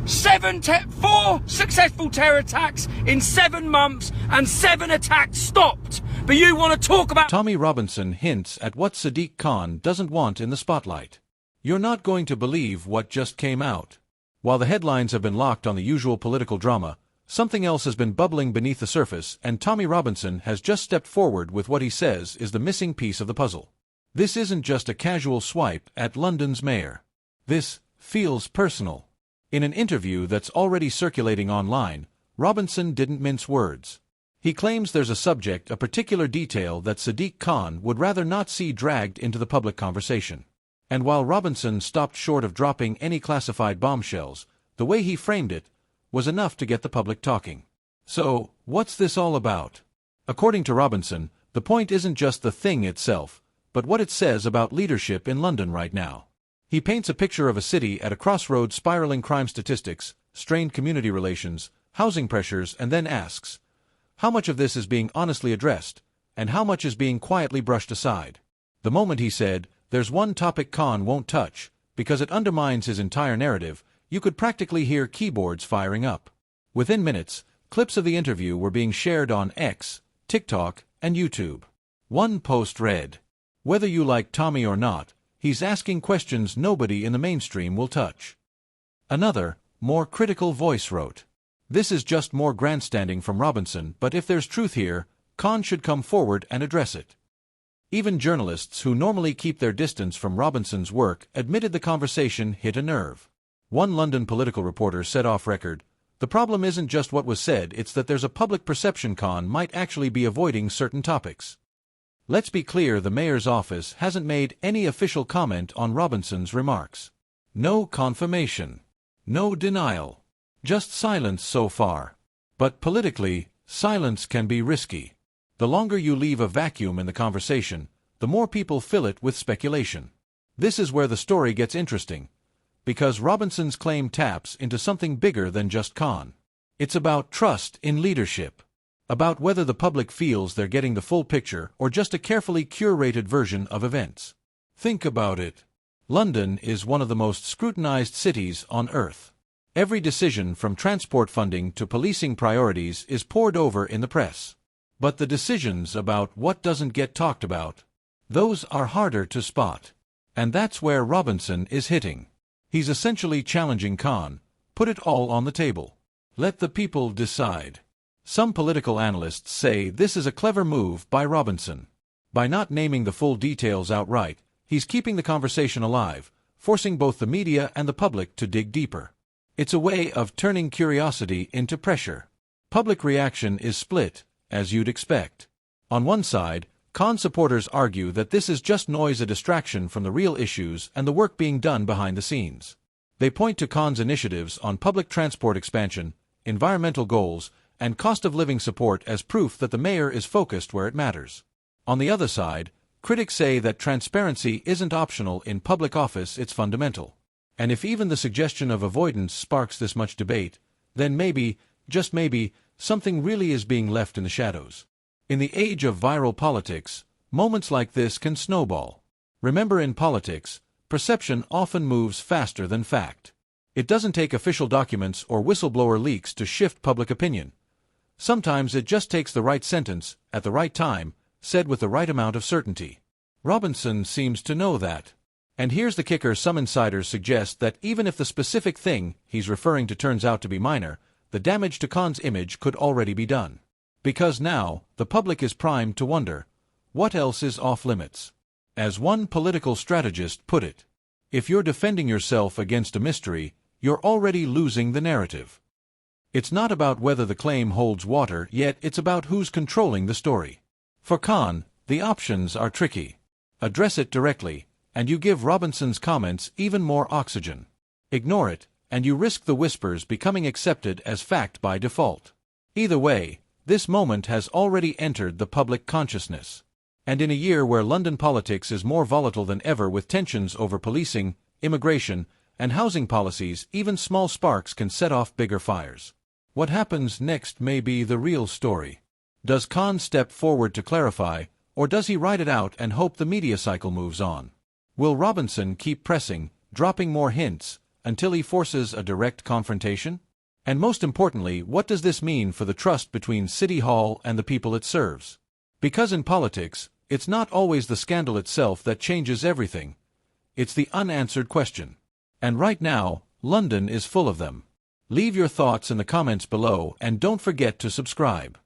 4 successful terror attacks in 7 months and 7 attacks stopped. But you want to talk about... Tommy Robinson hints at what Sadiq Khan doesn't want in the spotlight. You're not going to believe what just came out. While the headlines have been locked on the usual political drama, something else has been bubbling beneath the surface, and Tommy Robinson has just stepped forward with what he says is the missing piece of the puzzle. This isn't just a casual swipe at London's mayor. This feels personal. In an interview that's already circulating online, Robinson didn't mince words. He claims there's a subject, a particular detail that Sadiq Khan would rather not see dragged into the public conversation. And while Robinson stopped short of dropping any classified bombshells, the way he framed it was enough to get the public talking. So, what's this all about? According to Robinson, the point isn't just the thing itself, but what it says about leadership in London right now. He paints a picture of a city at a crossroads, spiraling crime statistics, strained community relations, housing pressures, and then asks, how much of this is being honestly addressed, and how much is being quietly brushed aside? The moment he said, there's one topic Khan won't touch, because it undermines his entire narrative, you could practically hear keyboards firing up. Within minutes, clips of the interview were being shared on X, TikTok, and YouTube. One post read, whether you like Tommy or not, he's asking questions nobody in the mainstream will touch. Another, more critical voice wrote, this is just more grandstanding from Robinson, but if there's truth here, Khan should come forward and address it. Even journalists who normally keep their distance from Robinson's work admitted the conversation hit a nerve. One London political reporter said off record, the problem isn't just what was said, it's that there's a public perception Khan might actually be avoiding certain topics. Let's be clear, the mayor's office hasn't made any official comment on Robinson's remarks. No confirmation. No denial. Just silence so far. But politically, silence can be risky. The longer you leave a vacuum in the conversation, the more people fill it with speculation. This is where the story gets interesting, because Robinson's claim taps into something bigger than just Khan. It's about trust in leadership. About whether the public feels they're getting the full picture or just a carefully curated version of events. Think about it. London is one of the most scrutinized cities on earth. Every decision from transport funding to policing priorities is poured over in the press. But the decisions about what doesn't get talked about, those are harder to spot. And that's where Robinson is hitting. He's essentially challenging Khan, put it all on the table. Let the people decide. Some political analysts say this is a clever move by Robinson. By not naming the full details outright, he's keeping the conversation alive, forcing both the media and the public to dig deeper. It's a way of turning curiosity into pressure. Public reaction is split, as you'd expect. On one side, Khan supporters argue that this is just noise, a distraction from the real issues and the work being done behind the scenes. They point to Khan's initiatives on public transport expansion, environmental goals, and cost of living support as proof that the mayor is focused where it matters. On the other side, critics say that transparency isn't optional in public office, it's fundamental. And if even the suggestion of avoidance sparks this much debate, then maybe, just maybe, something really is being left in the shadows. In the age of viral politics, moments like this can snowball. Remember, in politics, perception often moves faster than fact. It doesn't take official documents or whistleblower leaks to shift public opinion. Sometimes it just takes the right sentence, at the right time, said with the right amount of certainty. Robinson seems to know that. And here's the kicker, some insiders suggest that even if the specific thing he's referring to turns out to be minor, the damage to Khan's image could already be done. Because now, the public is primed to wonder, what else is off limits? As one political strategist put it, if you're defending yourself against a mystery, you're already losing the narrative. It's not about whether the claim holds water yet, it's about who's controlling the story. For Khan, the options are tricky. Address it directly, and you give Robinson's comments even more oxygen. Ignore it, and you risk the whispers becoming accepted as fact by default. Either way, this moment has already entered the public consciousness. And in a year where London politics is more volatile than ever, with tensions over policing, immigration, and housing policies, even small sparks can set off bigger fires. What happens next may be the real story. Does Khan step forward to clarify, or does he ride it out and hope the media cycle moves on? Will Robinson keep pressing, dropping more hints, until he forces a direct confrontation? And most importantly, what does this mean for the trust between City Hall and the people it serves? Because in politics, it's not always the scandal itself that changes everything. It's the unanswered question. And right now, London is full of them. Leave your thoughts in the comments below and don't forget to subscribe.